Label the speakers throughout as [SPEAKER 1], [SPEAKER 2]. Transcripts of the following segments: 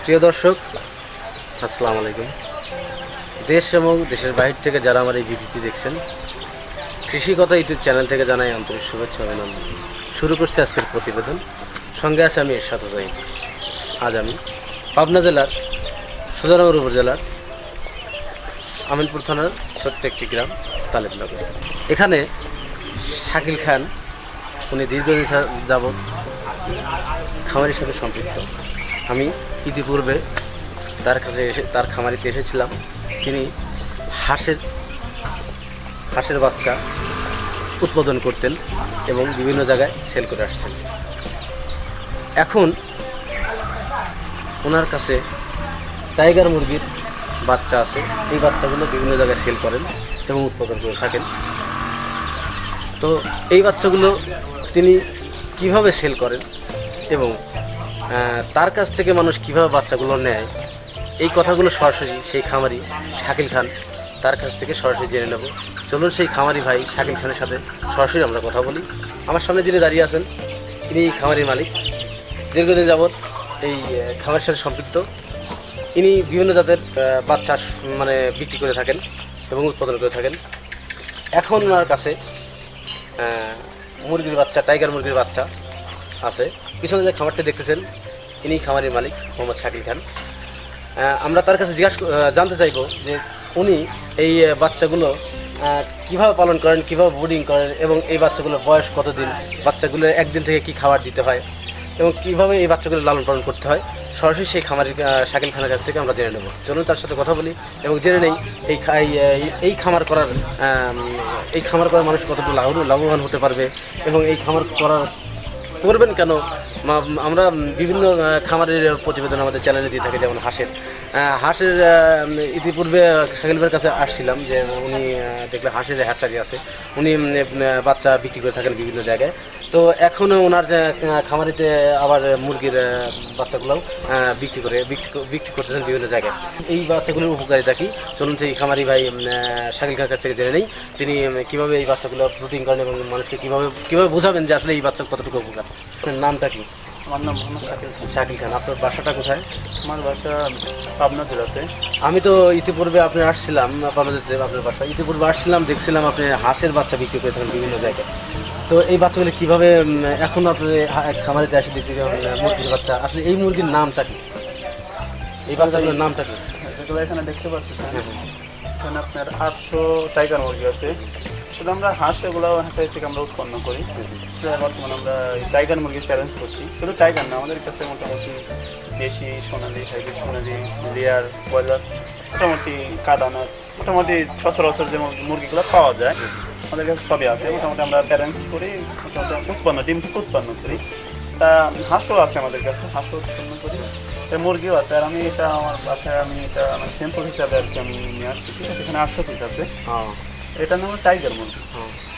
[SPEAKER 1] প্রিয় দর্শক, আসসালামু আলাইকুম। দেশ এবং দেশের বাইরে থেকে যারা আমার এই ভিডিওটি দেখছেন, কৃষি কথা ইউটিউব চ্যানেল থেকে জানাই আন্তরিক শুভেচ্ছা অভিনন্দন। শুরু করছি আজকের প্রতিবেদন। সঙ্গে আছে আমি এরশাদ হোসাইন। আজ আমি পাবনা জেলার সুজানগর উপজেলার আমিনপুর থানার ছোট্ট একটি গ্রাম তালেবনগর। এখানে শাকিল খান, উনি দীর্ঘদিন যাবৎ খামারির সাথে সম্পৃক্ত। আমি ইতিপূর্বে তার কাছে তার খামারিতে এসেছিলাম। তিনি হাঁসের বাচ্চা উৎপাদন করতেন এবং বিভিন্ন জায়গায় সেল করে আসছেন। এখন ওনার কাছে টাইগার মুরগির বাচ্চা আছে। এই বাচ্চাগুলো বিভিন্ন জায়গায় সেল করেন এবং উৎপাদন করে থাকেন। তো এই বাচ্চাগুলো তিনি কিভাবে সেল করেন এবং তার কাছ থেকে মানুষ কীভাবে বাচ্চাগুলো নেয়, এই কথাগুলো সরাসরি সেই খামারি শাকিল খান তার কাছ থেকে সরাসরি জেনে নেব। চলুন সেই খামারি ভাই শাকিল খানের সাথে সরাসরি আমরা কথা বলি। আমার সামনে যিনি দাঁড়িয়ে আছেন, তিনি খামারির মালিক, দীর্ঘদিন যাবৎ এই খামারের সাথে সম্পৃক্ত। ইনি বিভিন্ন জাতের বাচ্চা বিক্রি করে থাকেন এবং উৎপাদন করে থাকেন। এখন ওনার কাছে মুরগির বাচ্চা, টাইগার মুরগির বাচ্চা আছে। পিছনে যে খামারটি দেখতেছেন, ইনি খামারের মালিক মোহাম্মদ শাকিল খান। আমরা তার কাছে জানতে চাইব যে উনি এই বাচ্চাগুলো কিভাবে পালন করেন, কিভাবে ব্রিডিং করেন এবং এই বাচ্চাগুলোর বয়স কতদিন, বাচ্চাগুলো একদিন থেকে কি খাবার দিতে হয় এবং কিভাবে এই বাচ্চাগুলো লালন পালন করতে হয়, সরাসরি সেই খামারের শাকিল খানের কাছ থেকে আমরা জেনে নেব। চলুন তার সাথে কথা বলি এবং জেনে নেই এই খামার করার মানুষ কতটুকু লাভবান হতে পারবে এবং এই খামার করবেন কেন। আমরা বিভিন্ন খামারের প্রতিবেদন আমাদের চ্যানেলে দিয়ে থাকি, যেমন হাঁসের ইতিপূর্বে শাকিল ভাইয়ের কাছে আসছিলাম যে উনি দেখলে হাঁসের হ্যাচারি আছে, উনি বাচ্চা বিক্রি করে থাকেন বিভিন্ন জায়গায়। তো এখনও ওনার খামারিতে আবার মুরগির বাচ্চাগুলোও বিক্রি করতেছেন বিভিন্ন জায়গায়। এই বাচ্চাগুলোর উপকারিতা কি, চলুন সেই খামারি ভাই শাকিল খানের কাছ থেকে জেনে নেই তিনি কীভাবে এই বাচ্চাগুলো ব্রিডিং করেন এবং মানুষকে কীভাবে বোঝাবেন যে আসলে এই বাচ্চার কতটুকু উপকার। নামটা কি?
[SPEAKER 2] আমার নাম মোহাম্মদ
[SPEAKER 1] শাকিল খান। আপনার বাসাটা কোথায়?
[SPEAKER 2] আমার বাসা পাবনা জেলাতে।
[SPEAKER 1] আমি তো ইতিপূর্বে আপনি আসছিলাম পাবনা জেলাতে, আপনার বাসা ইতিপূর্বে আসছিলাম, দেখছিলাম আপনি হাঁসের বাচ্চা বিক্রি করে থাকেন বিভিন্ন জায়গায়। তো এই বাচ্চাগুলো কীভাবে এখন আপনি খামারিতে এসে দেখতে মুরগির বাচ্চা, আসলে এই মুরগির নামটা কি, এই বাচ্চাগুলোর নামটা কি?
[SPEAKER 2] যেগুলো এখানে দেখতে পাচ্ছেন, এখানে আপনার 800 টাইগার মুরগি আছে। শুধু আমরা হাঁস এগুলো হাঁসের থেকে আমরা উৎপন্ন করি। সেটা বর্তমানে আমরা এই টাইগার মুরগির চ্যালেঞ্জ করছি। শুধু টাইগার না, আমাদের কাছে মোটামুটি দেশি, সোনালি, হাইব্রিড সোনালি, লেয়ার, ব্রয়লার, মোটামুটি কাদানার, মোটামুটি সচরাচর যে মুরগিগুলো পাওয়া যায় আমাদের কাছে সবই আছে। মোটামুটি আমরা ব্যালেন্স করি, মোটামুটি ডিম উৎপন্ন করি। তা হাঁসও আছে আমাদের কাছে, হাঁসও উৎপন্ন করি, মুরগিও আছে। আর আমি এটা আমার বাসায় আমার স্যাম্পল হিসাবে আর কি আমি নিয়ে আসছি। ঠিক আছে, এখানে 800 পিস আছে। এটার নাম টাইগার মুরগি।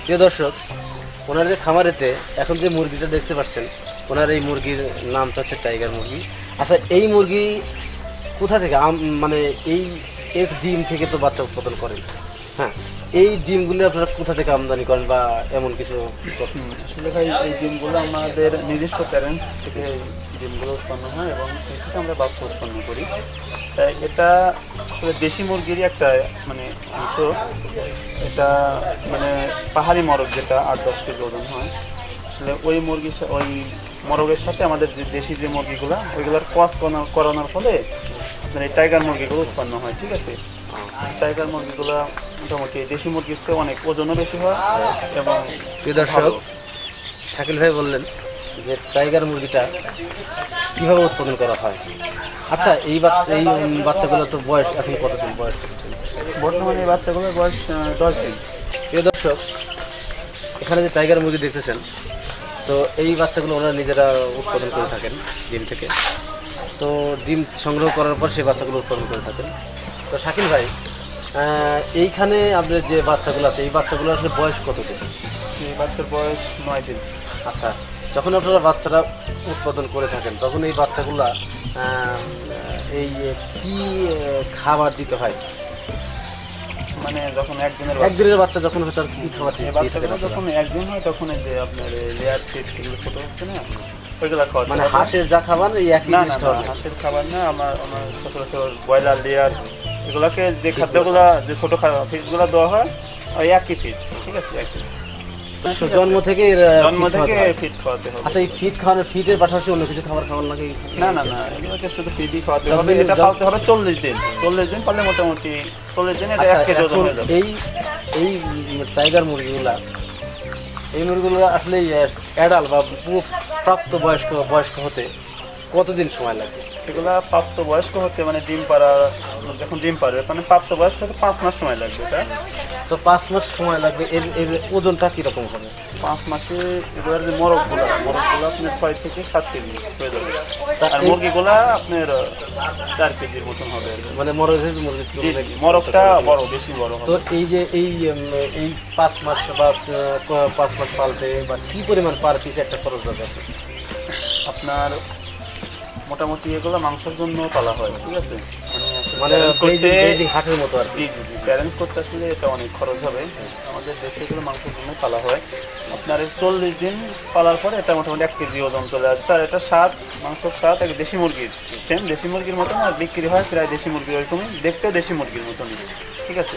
[SPEAKER 1] প্রিয় দর্শক, ওনার যে খামারেতে এখন যে মুরগিটা দেখতে পাচ্ছেন, ওনার এই মুরগির নামটা হচ্ছে টাইগার মুরগি। আচ্ছা, এই মুরগি কোথা থেকে এই এক ডিম থেকে তো বাচ্চা উৎপাদন করেন, হ্যাঁ, এই ডিমগুলো আপনারা কোথা থেকে আমদানি করেন বা এমন কিছু?
[SPEAKER 2] আসলে ভাই, এই ডিমগুলো আমাদের নিজস্ব প্যারেন্টস থেকে ডিমগুলো উৎপন্ন হয় এবং সেই থেকে আমরা বাচ্চা উৎপন্ন করি। তাই এটা আসলে দেশি মুরগিরই একটা অংশ। এটা পাহাড়ি মরগ, যেটা 8-10 কেজি ওজন হয়। আসলে ওই মরগের সাথে আমাদের যে দেশি যে মুরগিগুলো, ওইগুলোর ক্রস করানোর ফলে এই টাইগার মুরগিগুলো উৎপন্ন হয়। ঠিক আছে, টাইগার মুরগিগুলো মোটামুটি দেশি মুরগির চেয়ে অনেক ওজনও বেশি হয়। এবং
[SPEAKER 1] প্রিয় দর্শক, শাকিল ভাই বললেন যে টাইগার মুরগিটা কীভাবে উৎপাদন করা হয়। আচ্ছা, এই বাচ্চাগুলো তো বয়স এখন কতদিন? বয়স
[SPEAKER 2] বর্তমানে এই বাচ্চাগুলোর বয়স 10 দিন।
[SPEAKER 1] প্রিয় দর্শক, এখানে যে টাইগার মুরগি দেখতেছেন, তো এই বাচ্চাগুলো ওনারা নিজেরা উৎপাদন করে থাকেন ডিম থেকে। তো ডিম সংগ্রহ করার পর সেই বাচ্চাগুলো উৎপাদন করে থাকেন। তো শাকিল ভাই, এইখানে আপনার যে বাচ্চাগুলো আছে এই বাচ্চাগুলো আসলে বয়স কত দিন?
[SPEAKER 2] এই বাচ্চার বয়স 9 দিন।
[SPEAKER 1] আচ্ছা, যখন আপনারা বাচ্চারা উৎপাদন করে থাকেন তখন এই বাচ্চাগুলা এই কি খাবার দিতে হয়?
[SPEAKER 2] মানে যখন
[SPEAKER 1] একদিনের বাচ্চা যখন হয় তার কি খাবার
[SPEAKER 2] এই বাচ্চাগুলো যখন একদিন হয় তখন এই যে আপনার লেয়ার ফিড এগুলো ছোট হচ্ছে না, ওইগুলো খাওয়া
[SPEAKER 1] মানে হাঁসের যা খাবার এই একই
[SPEAKER 2] না
[SPEAKER 1] জিনিস
[SPEAKER 2] না
[SPEAKER 1] খাওয়া?
[SPEAKER 2] হাঁসের খাবার না, আমার সচরাচর ব্রয়লার লেয়ার এগুলাকে যে খাদ্যগুলা যে ছোট ফিডগুলো দেওয়া হয় ওই একই ফিড, ঠিক আছে একই।
[SPEAKER 1] জন্ম থেকে
[SPEAKER 2] জন্ম থেকে ফিড খাওয়াতে হবে।
[SPEAKER 1] আচ্ছা, এই ফিড খাওয়ানোর ফিডের পাশাপাশি অন্য কিছু খাবার খাওয়ার লাগে?
[SPEAKER 2] না না না, এগুলোকে শুধু ফিডই খাওয়াতে হবে। এটা পালতে হবে 40 দিন। 40 দিন পারলে মোটামুটি 40 দিন এটা 1 কেজি ওজন হয়ে যাবে।
[SPEAKER 1] এই টাইগার মুরগিগুলা, এই মুরগিগুলো আসলে অ্যাডাল্ট বা প্রাপ্ত বয়স্ক হতে কতদিন সময় লাগে?
[SPEAKER 2] এগুলা প্রাপ্ত বয়স্ক হতে মানে ডিম পাড়া, যখন ডিম পারবে মানে প্রাপ্ত বয়স্ক হতে 5 মাস সময় লাগবে। এটা
[SPEAKER 1] তো 5 মাস সময় লাগবে। এর ওজনটা কিরকম হবে?
[SPEAKER 2] 5 মাসে এগুলোর যে মোরগগুলো আপনার 6 থেকে 7 কেজি হয়ে যাবে। আর মুরগিগুলা আপনার 4 কেজির মতন হবে।
[SPEAKER 1] মানে
[SPEAKER 2] মোরগটা বড়, বেশি বড় হবে।
[SPEAKER 1] তো এই যে এই 5 মাস বা 5 মাস পালতে বা কি পরিমাণ পার পিস একটা খরচ যাবে
[SPEAKER 2] আপনার? মোটামুটি এগুলো মাংসের জন্য পালা হয়, ঠিক আছে,
[SPEAKER 1] মানে হাটের মতো আর কি।
[SPEAKER 2] জি, প্যারেন্টস করতে আসলে এটা অনেক খরচ হবে। আমাদের দেশে এগুলো মাংসের জন্য পালা হয়। আপনার 40 দিন পালার পরে এটা মোটামুটি 1 কেজি ওজন চলে আসছে। আর এটা মাংসের স্বাদ এক দেশি মুরগির, সেম দেশি মুরগির মতন আর বিক্রি হয় প্রায় দেশি মুরগির ওইরকমই দেখতে, দেশি মুরগির মতনই, ঠিক আছে।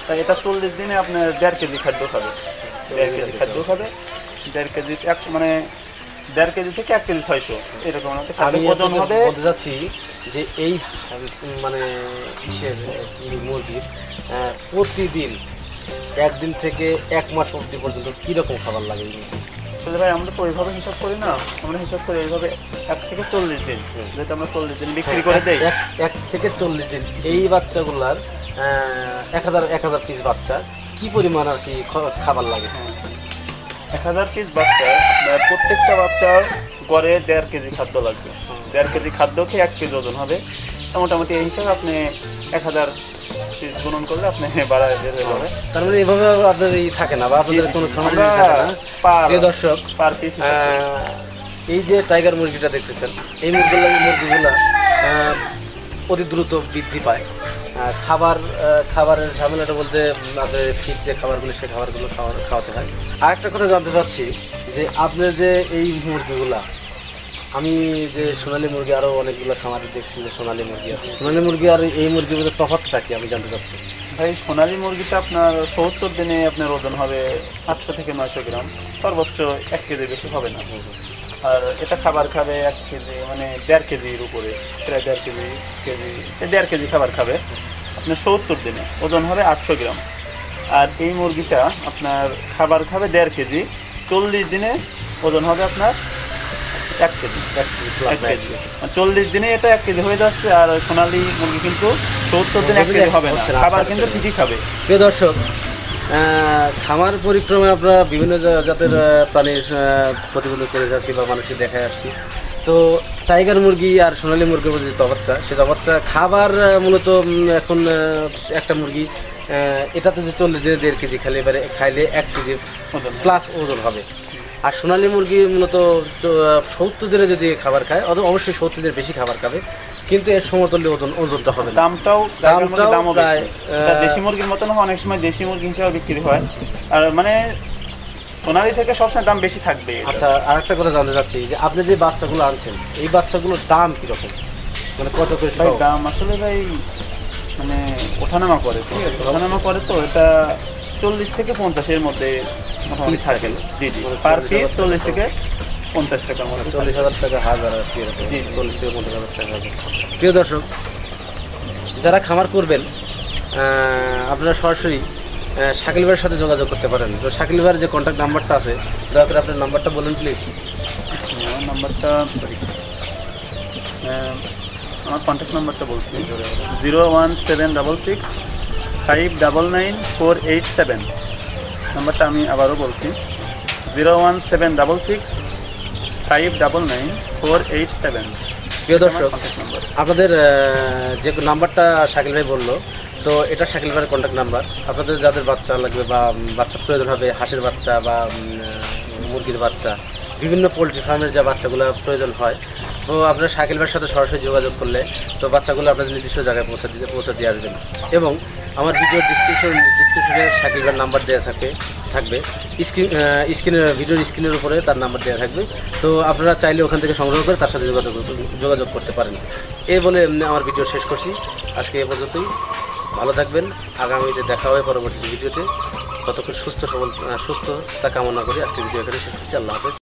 [SPEAKER 2] তাই এটা 40 দিনে আপনার 1.5 কেজি খাদ্য খাবে। 1.5 কেজি খাদ্য খাবে, 1.5 কেজি মানে 1.5 কেজি থেকে 1 কেজি 600 এরকম ওজন হবে।
[SPEAKER 1] বলতে যাচ্ছি যে এই মানে মুরগির প্রতিদিন একদিন থেকে 1 মাস অবধি পর্যন্ত কিরকম খাবার লাগে?
[SPEAKER 2] আসলে ভাই আমরা তো ওইভাবে হিসাব করি না, আমরা হিসাব করি এইভাবে 1 থেকে 40 দিন, যেটা আমরা 40 দিন বিক্রি করে দেই।
[SPEAKER 1] 1 থেকে 40 দিন এই বাচ্চাগুলার 1000 পিস বাচ্চা কি পরিমাণ আর কি খাবার লাগে?
[SPEAKER 2] 1000 পিস বাচ্চা আপনার প্রত্যেকটা বাচ্চার গড়ে 1.5 কেজি খাদ্য লাগবে। 1.5 কেজি খাদ্য খেয়ে 1 কেজি ওজন হবে। মোটামুটি এই হিসাবে আপনি 1000 পিস গুণন করলে আপনি বাড়ায় হয়ে যাবে।
[SPEAKER 1] তার মানে এইভাবে আপনার থাকে না বা আপনাদের কোনো খামারে থাকে না? প্রিয় দর্শক,
[SPEAKER 2] পার পিস
[SPEAKER 1] এই যে টাইগার মুরগিটা দেখতেছেন, এই মুরগিগুলা অতি দ্রুত বৃদ্ধি পায়। খাবারের ঝামেলাটা বলতে আপনার ফিট যে খাবারগুলো সেই খাবারগুলো খাওয়াতে হয়। আর একটা কথা জানতে চাচ্ছি যে আপনার যে এই মুরগিগুলা, আমি যে সোনালী মুরগি আরও অনেকগুলো খামারে দেখছি যে সোনালী মুরগি আছে, সোনালী মুরগি আর এই মুরগির মধ্যে তফাৎটা কি আমি জানতে চাচ্ছি?
[SPEAKER 2] ভাই সোনালী মুরগিটা আপনার 70 দিনে আপনার ওজন হবে 800 থেকে 900 গ্রাম, সর্বোচ্চ 1 কেজি বেশি হবে না। আর এটা খাবার খাবে 1 কেজি মানে 1.5 কেজির উপরে, প্রায় 1.5 কেজি খাবার খাবে আপনার 70 দিনে, ওজন হবে 800 গ্রাম। আর এই মুরগিটা আপনার খাবার খাবে 1.5 কেজি, 40 দিনে ওজন হবে আপনার 1 কেজি। 40 দিনে এটা 1 কেজি হয়ে যাচ্ছে। আর সোনালী মুরগি কিন্তু 70 দিনে 1 কেজি হবে না, খাবার কিন্তু ঠিকই খাবে।
[SPEAKER 1] প্রিয় দর্শক, খামার পরিক্রমায় আমরা বিভিন্ন জাতের প্রাণীর প্রতিবেদন করে যাচ্ছি বা মানুষকে দেখায় আসছি। তো টাইগার মুরগি আর সোনালী মুরগির মধ্যে যে তফাৎটা, সে তফাৎটা খাবার মূলত এখন একটা মুরগি এটাতে যে 40 দিনে 1.5 কেজি খাইলে 1 কেজি প্লাস ওজন হবে। আর সোনালী মুরগি মূলত 70 দিনে যদি খাবার খায়, অবশ্যই 70 দিনের বেশি খাবার খাবে, কিন্তু এর সমতুল্য ওজনটা হবে।
[SPEAKER 2] দামটাও দেশি মুরগির মতন অনেক সময় দেশি মুরগি হিসেবে বিক্রি হয়। আর মানে সোনালী থেকে সবসময় দাম বেশি থাকবে।
[SPEAKER 1] আচ্ছা, আর একটা কথা জানতে চাচ্ছি যে আপনি যে বাচ্চাগুলো আনছেন, এই বাচ্চাগুলোর দাম কিরকম, মানে কত করে
[SPEAKER 2] দাম? আসলে ভাই মানে ওঠানামা করে, ঠিক আছে, ওঠানামা করে। তো এটা 40 থেকে 50 এর মধ্যে মোটামুটি থাকে। জি জি, পার পিস 40 থেকে 50 টাকার মধ্যে,
[SPEAKER 1] 40,000 টাকা হাজার আর কি, 40 থেকে 50,000 টাকা হাজার। প্রিয় দর্শক, যারা খামার করবেন আপনারা সরাসরি শাকিল ভাইয়ের সাথে যোগাযোগ করতে পারেন। তো শাকিল ভাইয়ের যে কন্ট্যাক্ট নাম্বারটা আছে, দয়া করে আপনার নাম্বারটা বলুন প্লিজ।
[SPEAKER 2] আমার নাম্বারটা আমার কন্ট্যাক্ট নাম্বারটা বলছি 01766 599 নাম্বারটা আমি আবারও বলছি 01766 599 487।
[SPEAKER 1] প্রিয় দর্শক, আপনাদের যে নাম্বারটা শাকিল ভাই বললো, তো এটা শাকিল ভাইয়ের কন্ট্যাক্ট নাম্বার। আপনাদের যাদের বাচ্চা লাগবে বা বাচ্চা প্রয়োজন হবে, হাঁসের বাচ্চা বা মুরগির বাচ্চা, বিভিন্ন পোলট্রি ফার্মের যে বাচ্চাগুলো প্রয়োজন হয়, তো আপনারা শাকিল ভাইয়ের সাথে সরাসরি যোগাযোগ করলে তো বাচ্চাগুলো আপনাদের নির্দিষ্ট জায়গায় পৌঁছে দিয়ে আসবেন। এবং আমার ভিডিও ডিসক্রিপশনে শাকিল ভাইয়ের নাম্বার দেওয়া থাকবে ভিডিওর স্ক্রিনের উপরে তার নাম্বার দেওয়া থাকবে। তো আপনারা চাইলে ওখান থেকে সংগ্রহ করে তার সাথে যোগাযোগ করতে পারেন। এই বলে আমার ভিডিও শেষ করছি। আজকে এ পর্যন্তই। ভালো থাকবেন। আগামীতে দেখা হবে পরবর্তী ভিডিওতে। ততক্ষণ সুস্থতা কামনা করি আজকে ভিডিও এখানে শেষ করছি। আল্লাহ হাফেজ।